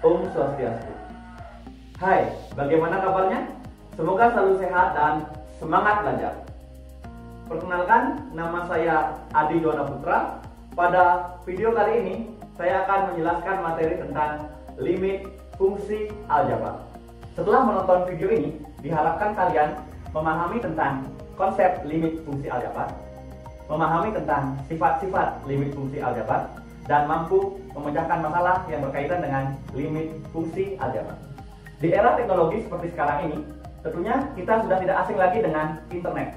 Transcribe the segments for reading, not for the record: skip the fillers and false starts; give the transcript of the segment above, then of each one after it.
Om Swastiastu. Hai, bagaimana kabarnya? Semoga selalu sehat dan semangat belajar. Perkenalkan, nama saya Adi Dona Putra. Pada video kali ini, saya akan menjelaskan materi tentang limit fungsi aljabar. Setelah menonton video ini, diharapkan kalian memahami tentang konsep limit fungsi aljabar, memahami tentang sifat-sifat limit fungsi aljabar, dan mampu memecahkan masalah yang berkaitan dengan limit fungsi aljabar. Di era teknologi seperti sekarang ini, tentunya kita sudah tidak asing lagi dengan internet.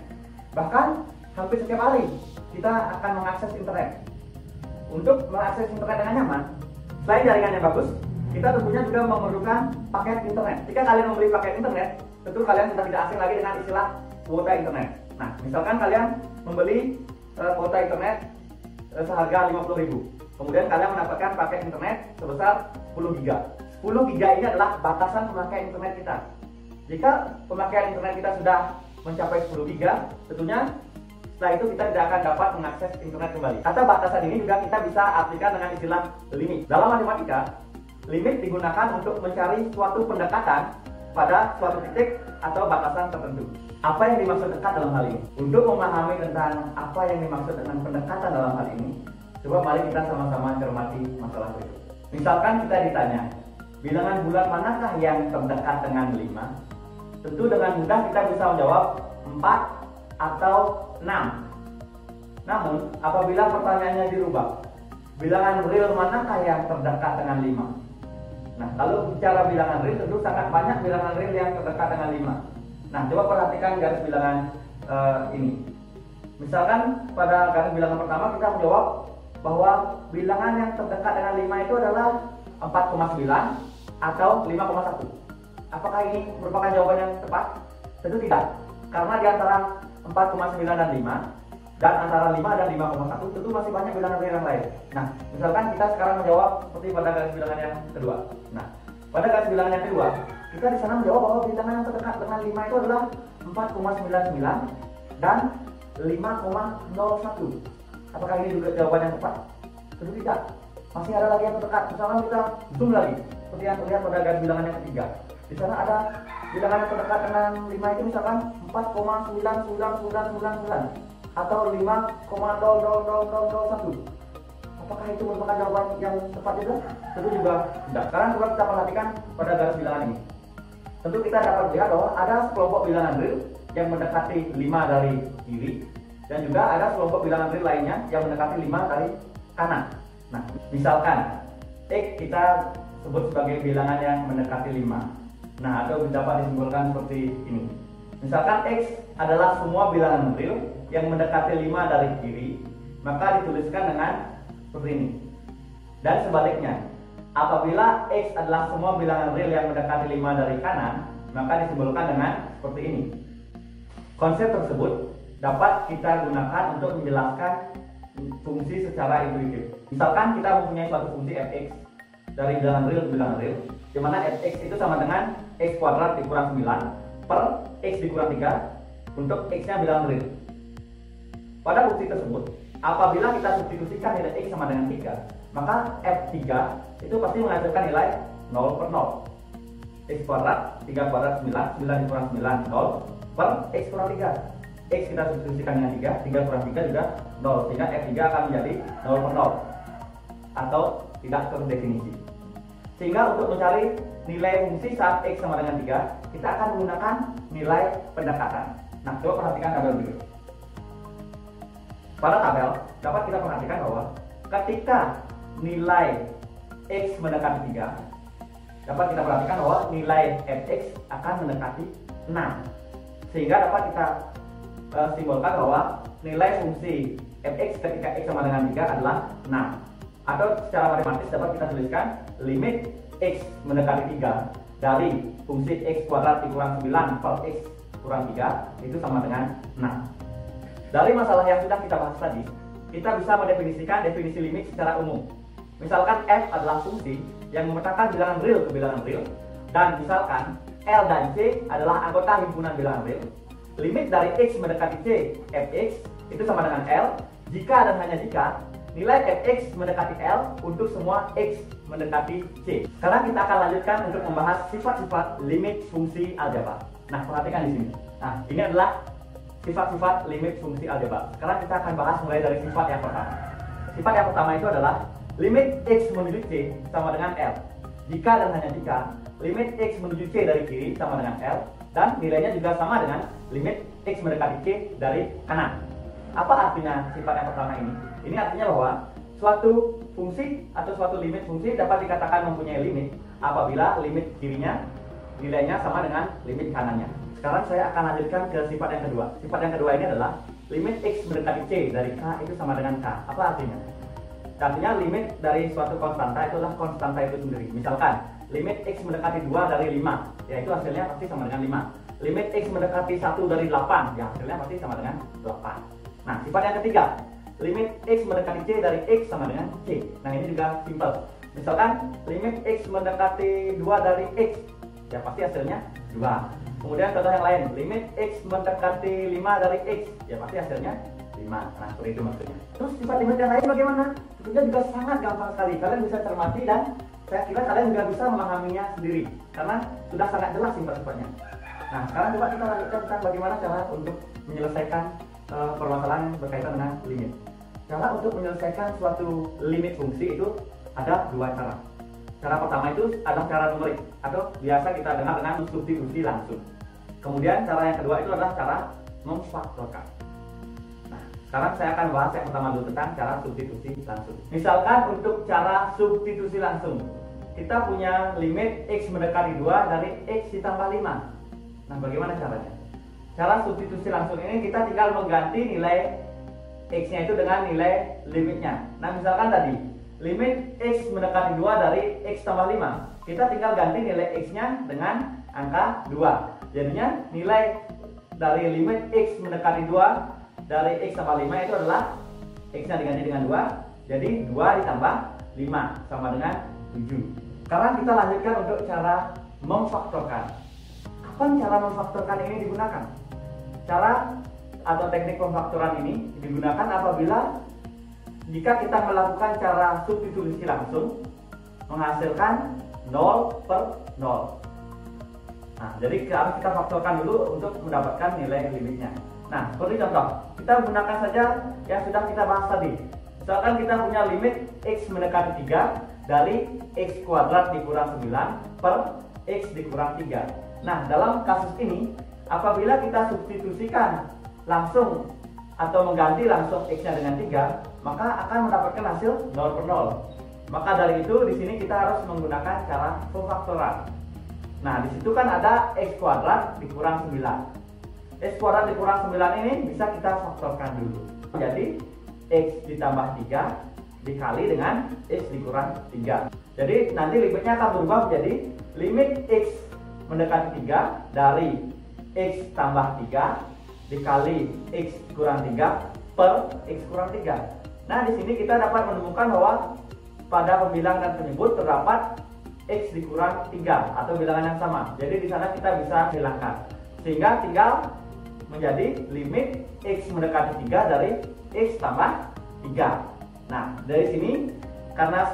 Bahkan hampir setiap hari kita akan mengakses internet. Untuk mengakses internet dengan nyaman, selain jaringan yang bagus, kita tentunya juga memerlukan paket internet. Jika kalian membeli paket internet, tentu kalian sudah tidak asing lagi dengan istilah kuota internet. Nah, misalkan kalian membeli kuota internet seharga 50.000. Kemudian kalian mendapatkan paket internet sebesar 10 GB. 10 GB ini adalah batasan pemakaian internet kita. Jika pemakaian internet kita sudah mencapai 10 GB, tentunya setelah itu kita tidak akan dapat mengakses internet kembali. Kata batasan ini juga kita bisa artikan dengan istilah limit. Dalam matematika, limit digunakan untuk mencari suatu pendekatan pada suatu titik atau batasan tertentu. Apa yang dimaksud dekat dalam hal ini? Untuk memahami tentang apa yang dimaksud dengan pendekatan dalam hal ini, coba mari kita sama-sama cermati masalah berikut. Misalkan kita ditanya, bilangan bulan manakah yang terdekat dengan 5? Tentu dengan mudah kita bisa menjawab 4 atau 6. Namun, apabila pertanyaannya dirubah, bilangan real manakah yang terdekat dengan 5? Nah, kalau bicara bilangan real, tentu sangat banyak bilangan real yang terdekat dengan 5. Nah, coba perhatikan garis bilangan ini. Misalkan pada garis bilangan pertama kita menjawab bahwa bilangan yang terdekat dengan 5 itu adalah 4,9 atau 5,1. Apakah ini merupakan jawaban yang tepat? Tentu tidak. Karena di antara 4,9 dan 5 dan antara 5 dan 5,1 tentu masih banyak bilangan real yang lain. Nah, misalkan kita sekarang menjawab seperti pada garis bilangan yang kedua. Nah, pada garis bilangan yang kedua, kita di sana menjawab bahwa bilangan yang terdekat dengan 5 itu adalah 4,99 dan 5,01. Apakah ini juga jawaban yang tepat? Tentu tidak. Masih ada lagi yang terdekat. Misalkan kita zoom lagi, seperti yang terlihat pada garis bilangan yang ketiga. Di sana ada bilangan yang terdekat dengan 5 itu misalkan 4,99999 atau 5,00001. Apakah itu merupakan jawaban yang tepat juga? Tentu juga tidak. Sekarang coba kita perhatikan pada garis bilangan ini. Tentu kita dapat lihat bahwa ada sekelompok bilangan real yang mendekati 5 dari kiri, dan juga ada sekelompok bilangan real lainnya yang mendekati 5 dari kanan. Nah, misalkan X kita sebut sebagai bilangan yang mendekati 5. Nah, atau dapat disimpulkan seperti ini. Misalkan X adalah semua bilangan real yang mendekati 5 dari kiri, maka dituliskan dengan seperti ini. Dan sebaliknya, apabila X adalah semua bilangan real yang mendekati 5 dari kanan, maka disimbolkan dengan seperti ini. Konsep tersebut dapat kita gunakan untuk menjelaskan fungsi secara intuitif. Misalkan kita mempunyai suatu fungsi fx dari bilangan real ke bilangan real, di mana fx itu sama dengan x kuadrat dikurang 9 per x dikurang 3 untuk x-nya bilangan real. Pada fungsi tersebut, apabila kita substitusikan nilai x sama dengan 3, maka f3 itu pasti menghasilkan nilai 0 per 0. X kuadrat, 3 kuadrat 9, 9 dikurang 9, 0 per x kurang 3. X kita substitusikan dengan 3, 3 kurang 3 juga 0, sehingga F3 akan menjadi 0 per 0 atau tidak terdefinisi. Sehingga untuk mencari nilai fungsi saat X sama dengan 3, kita akan menggunakan nilai pendekatan. Nah, coba perhatikan tabel berikut. Pada tabel dapat kita perhatikan bahwa ketika nilai X mendekati 3, dapat kita perhatikan bahwa nilai Fx akan mendekati 6. Sehingga dapat kita simbolkan bahwa nilai fungsi fx ketika x sama dengan 3 adalah 6. Atau secara matematis dapat kita tuliskan limit x mendekati 3 dari fungsi x kuadrat dikurang 9 per x kurang 3 itu sama dengan 6. Dari masalah yang sudah kita bahas tadi, kita bisa mendefinisikan definisi limit secara umum. Misalkan f adalah fungsi yang memetakan bilangan real ke bilangan real, dan misalkan L dan C adalah anggota himpunan bilangan real. Limit dari X mendekati C, Fx itu sama dengan L jika dan hanya jika nilai Fx mendekati L untuk semua X mendekati C. Sekarang kita akan lanjutkan untuk membahas sifat-sifat limit fungsi aljabar. Nah, perhatikan di sini. Nah, ini adalah sifat-sifat limit fungsi aljabar. Sekarang kita akan bahas mulai dari sifat yang pertama. Sifat yang pertama itu adalah limit X menuju C sama dengan L. Jika dan hanya jika limit X menuju C dari kiri sama dengan L, dan nilainya juga sama dengan limit X mendekati C dari kanan. Apa artinya sifat yang pertama ini? Ini artinya bahwa suatu fungsi atau suatu limit fungsi dapat dikatakan mempunyai limit apabila limit kirinya nilainya sama dengan limit kanannya. Sekarang saya akan lanjutkan ke sifat yang kedua. Sifat yang kedua ini adalah limit X mendekati C dari K itu sama dengan K. Apa artinya? Artinya limit dari suatu konstanta itu adalah konstanta itu sendiri. Misalkan limit X mendekati 2 dari 5, yaitu hasilnya pasti sama dengan 5. Limit X mendekati 1 dari 8, ya hasilnya pasti sama dengan 8. Nah, sifat yang ketiga, limit X mendekati C dari X sama dengan C. Nah, ini juga simple. Misalkan limit X mendekati 2 dari X, ya pasti hasilnya 2. Kemudian contoh yang lain, limit X mendekati 5 dari X, ya pasti hasilnya 5. Nah, seperti itu maksudnya. Terus sifat limit yang lain bagaimana? Tentunya juga sangat gampang sekali. Kalian bisa cermati dan saya kira kalian juga bisa memahaminya sendiri karena sudah sangat jelas sifat-sifatnya. Nah, sekarang coba kita lanjutkan tentang bagaimana cara untuk menyelesaikan permasalahan yang berkaitan dengan limit. Cara untuk menyelesaikan suatu limit fungsi itu ada dua cara. Cara pertama itu adalah cara numerik atau biasa kita dengar dengan substitusi langsung. Kemudian cara yang kedua itu adalah cara memfaktorkan. Nah, sekarang saya akan bahas yang pertama dulu tentang cara substitusi langsung. Misalkan untuk cara substitusi langsung, kita punya limit X mendekati 2 dari X ditambah 5. Nah, bagaimana caranya? Cara substitusi langsung ini kita tinggal mengganti nilai X-nya itu dengan nilai limitnya. Nah, misalkan tadi limit X mendekati 2 dari X tambah 5, kita tinggal ganti nilai X-nya dengan angka 2. Jadinya nilai dari limit X mendekati 2 dari X tambah 5 itu adalah X-nya diganti dengan 2, jadi 2 ditambah 5 sama dengan 7. Sekarang kita lanjutkan untuk cara memfaktorkan. Kapan cara memfaktorkan ini digunakan? Cara atau teknik pemfaktoran ini digunakan apabila jika kita melakukan cara substitusi langsung menghasilkan 0 per 0. Nah, jadi harus kita faktorkan dulu untuk mendapatkan nilai limitnya. Nah, seperti contoh, kita gunakan saja yang sudah kita bahas tadi. Misalkan kita punya limit X mendekati 3 dari X kuadrat dikurang 9 per X dikurang 3. Nah, dalam kasus ini apabila kita substitusikan langsung atau mengganti langsung X-nya dengan 3, maka akan mendapatkan hasil 0 per 0. Maka dari itu di sini kita harus menggunakan cara pemfaktoran. Nah, di situ kan ada X kuadrat dikurang 9. X kuadrat dikurang 9 ini bisa kita faktorkan dulu. Jadi X ditambah 3 dikali dengan X dikurang 3. Jadi nanti limitnya akan berubah menjadi limit X mendekati 3 dari X tambah 3 dikali X kurang 3 per X kurang 3. Nah, di sini kita dapat menemukan bahwa pada pembilang dan penyebut terdapat X dikurang 3 atau bilangan yang sama. Jadi di sana kita bisa hilangkan. Sehingga tinggal menjadi limit X mendekati 3 dari X tambah 3. Nah, dari sini karena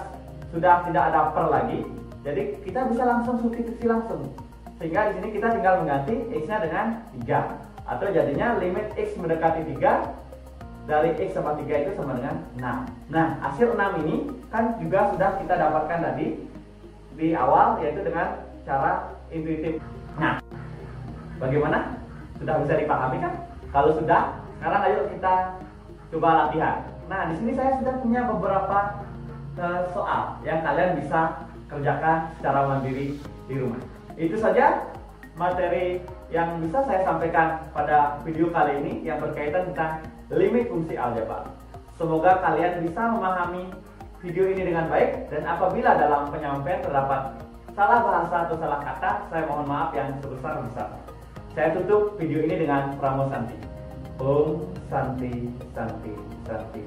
sudah tidak ada per lagi, jadi kita bisa langsung substitusi langsung. Sehingga di sini kita tinggal mengganti X-nya dengan 3. Atau jadinya limit X mendekati 3 dari X sama 3 itu sama dengan 6. Nah, hasil 6 ini kan juga sudah kita dapatkan tadi di awal, yaitu dengan cara intuitif. Nah, bagaimana? Sudah bisa dipahami kan? Kalau sudah, sekarang ayo kita coba latihan. Nah, di sini saya sudah punya beberapa soal yang kalian bisa kerjakan secara mandiri di rumah. Itu saja materi yang bisa saya sampaikan pada video kali ini yang berkaitan tentang limit fungsi aljabar. Semoga kalian bisa memahami video ini dengan baik, dan apabila dalam penyampaian terdapat salah bahasa atau salah kata, saya mohon maaf yang sebesar-besarnya. Saya tutup video ini dengan Pramo Santi. Om Santi Santi Santi.